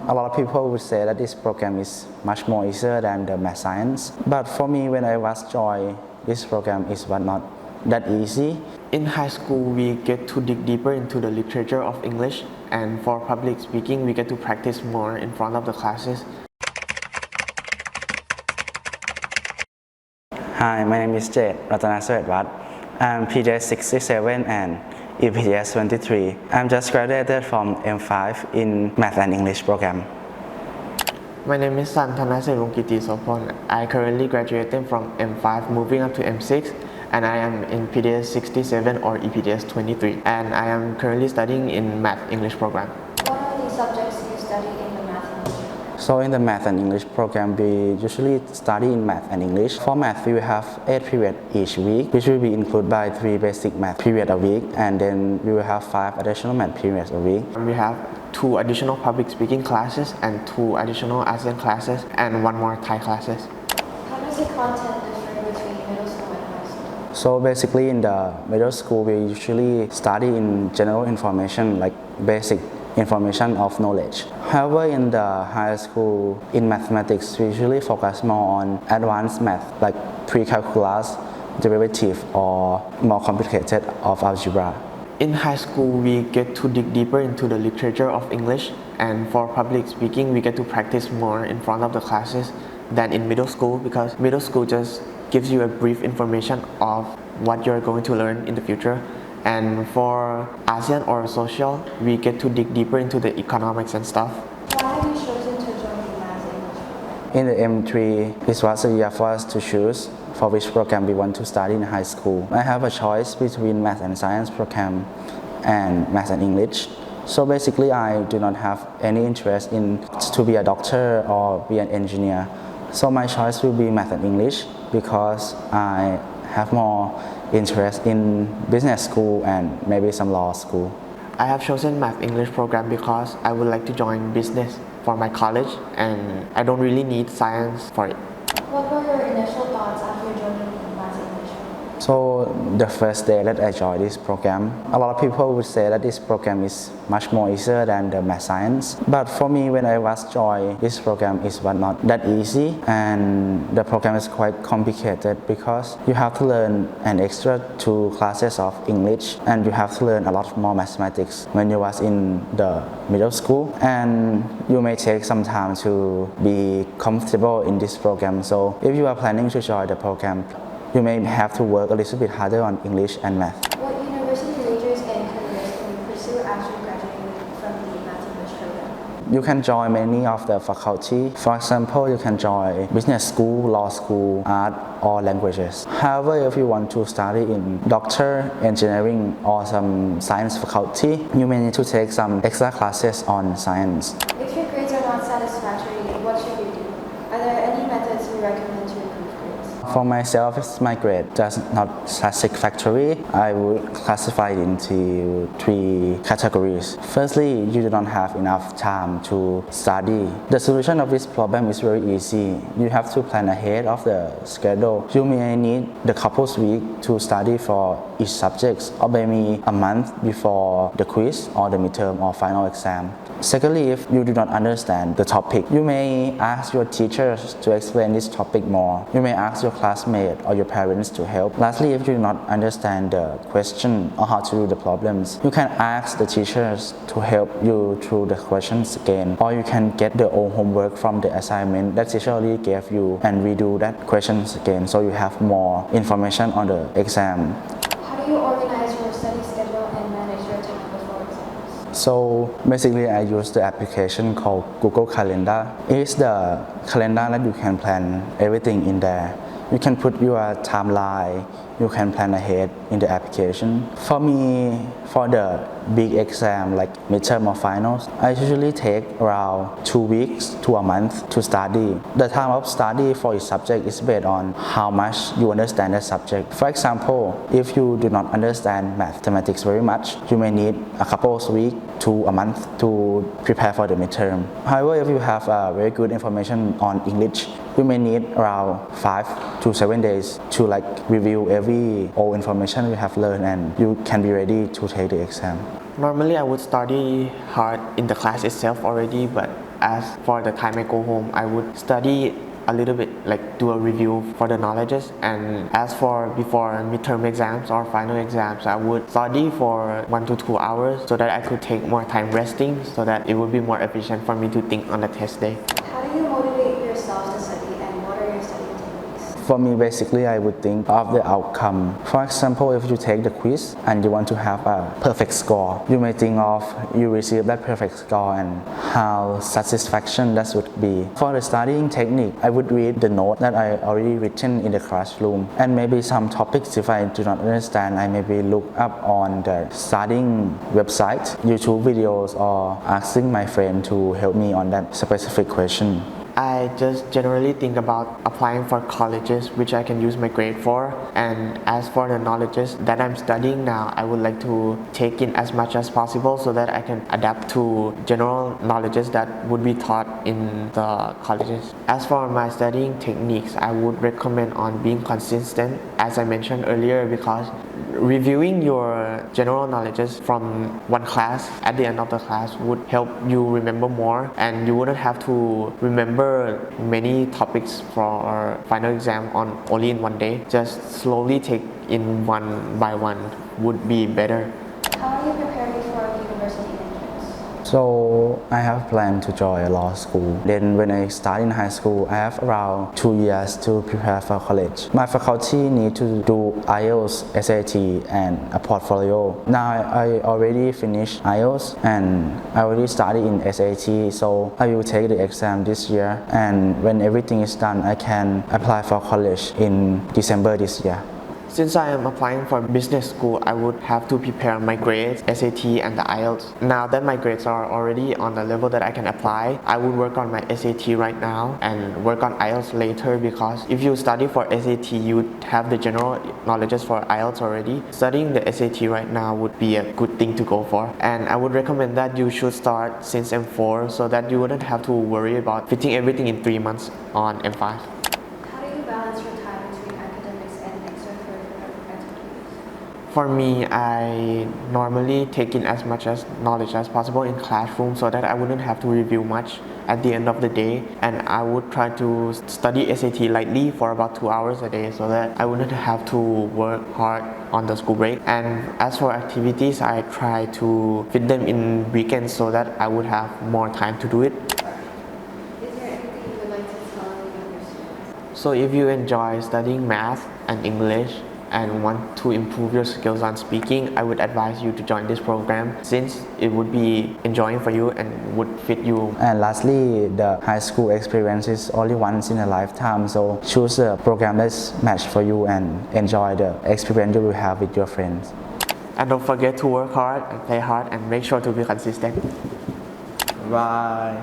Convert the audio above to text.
A lot of people would say that this program is much more easier than the math science. But for me, when I was joined, this program is not that easy. In high school, we get to dig deeper into the literature of English, and for public speaking, we get to practice more in front of the classes. Hi, my name is Jade Ratanaswarat. I'm PTS 67 and EPTS 23. I'm just graduated from M5 in Math and English program. My name is San Thanasiri Wongkiti Sopon. I currently graduated from M5 moving up to M6, and I am in PTS 67 or EPTS 23, and I am currently studying in Math English program. What are the subjects you study in the Math English program? So in the Math and English program, we usually study in Math and English. For Math, we will have 8 periods each week, which will be included by 3 basic Math periods a week, and then we will have 5 additional Math periods a week. We have 2 additional public speaking classes and 2 additional ASEAN classes and 1 more Thai classes. How does the content differ between middle school and high school? So basically in the middle school, we usually study in general information like basic information of knowledge. However, in the high school, in mathematics, we usually focus more on advanced math like pre-calculus, derivative, or more complicated of algebra. In high school, we get to dig deeper into the literature of English, and for public speaking, we get to practice more in front of the classes than in middle school, because middle school just gives you a brief information of what you're going to learn in the future. And for ASEAN or social, we get to dig deeper into the economics and stuff. Why have you chosen to join the Math English program? In the M3, it was a year for us to choose for which program we want to study in high school. I have a choice between Math and Science program and Math and English. So basically, I do not have any interest in to be a doctor or be an engineer. So my choice will be Math and English because I have more interest in business school and maybe some law school. I have chosen Math English program because I would like to join business for my college, and I don't really need science for it. What were your initial thoughts after joining the Math English program? So the first day that I joined this program, a lot of people would say that this program is much more easier than the math science. But for me, when I was joined, this program is not that easy, and the program is quite complicated because you have to learn an extra 2 classes of English, and you have to learn a lot more mathematics when you was in the middle school, and you may take some time to be comfortable in this program. So if you are planning to join the program, you may have to work a little bit harder on English and math. What university majors and careers can you pursue after graduating from the Math English program? You can join many of the faculty. For example, you can join business school, law school, art, or languages. However, if you want to study in doctor, engineering, or some science faculty, you may need to take some extra classes on science. If your grades are not satisfactory, what should you do? Are there any methods you recommend to improve grades? For myself, if my grade does not satisfactory, I would classify it into 3 categories. Firstly, you do not have enough time to study. The solution of this problem is very easy. You have to plan ahead of the schedule. You may need the couple weeks to study for each subject, or maybe a month before the quiz or the midterm or final exam. Secondly, if you do not understand the topic, you may ask your teachers to explain this topic more. You may ask your classmates or your parents to help. Lastly, if you do not understand the question or how to do the problems, you can ask the teachers to help you through the questions again, or you can get the old homework from the assignment that teacher already gave you and redo that questions again, so you have more information on the exam. How do you organize your study schedule and manage your time before exams? So basically, I use the application called Google Calendar. It's the calendar that you can plan everything in there. You can put your timeline, you can plan ahead in the application. For me, for the big exam like midterm or finals, I usually take around 2 weeks to a month to study. The time of study for each subject is based on how much you understand that subject. For example, if you do not understand mathematics very much, you may need a couple of weeks to a month to prepare for the midterm. However, if you have very good information on English, you may need around 5 to 7 days to review every old information you have learned, and you can be ready to take the exam. Normally, I would study hard in the class itself already, but As for the time I go home, I would study a little bit, like do a review for the knowledges. And as for before midterm exams or final exams, I would study for 1 to 2 hours so that I could take more time resting so that it would be more efficient for me to think on the test day. How do you motivate yourself to study and what are your study techniques? For me, basically, I would think of the outcome. For example, if you take the quiz and you want to have a perfect score, you may think of you receive that perfect score and how satisfaction that would be. For the studying technique, I would read the note that I already written in the classroom, and maybe some topics if I do not understand, I maybe look up on the studying website, YouTube videos, or asking my friend to help me on that specific question. I just generally think about applying for colleges which I can use my grade for, and as for the knowledges that I'm studying now, I would like to take in as much as possible so that I can adapt to general knowledges that would be taught in the colleges. As for my studying techniques, I would recommend on being consistent, as I mentioned earlier, because reviewing your general knowledges from one class at the end of the class would help you remember more, and you wouldn't have to remember many topics for final exam on only in one day. Just slowly take in one by one would be better. How are you preparing for university entrance? So I have planned to join a law school. Then when I start in high school, I have around 2 years to prepare for college. My faculty need to do IELTS, SAT, and a portfolio. Now I already finished IELTS and I already studied in SAT, so I will take the exam this year. And when everything is done, I can apply for college in December this year. Since I am applying for business school, I would have to prepare my grades, SAT and the IELTS. Now that my grades are already on the level that I can apply, I would work on my SAT right now and work on IELTS later, because if you study for SAT, you would have the general knowledges for IELTS already. Studying the SAT right now would be a good thing to go for. And I would recommend that you should start since M4 so that you wouldn't have to worry about fitting everything in 3 months on M5. How do you balance your time between academics and extracurricular activities? For me, I normally take in as much as knowledge as possible in classroom so that I wouldn't have to review much at the end of the day, and I would try to study SAT lightly for about 2 hours a day so that I wouldn't have to work hard on the school break. And as for activities, I try to fit them in weekends so that I would have more time to do it. Is there anything you would like to tell the younger students? So if you enjoy studying math and English and want to improve your skills on speaking, I would advise you to join this program since it would be enjoying for you and would fit you. And lastly, the high school experience is only once in a lifetime, so choose a program that's matched for you and enjoy the experience you will have with your friends. And don't forget to work hard and play hard and make sure to be consistent. Bye.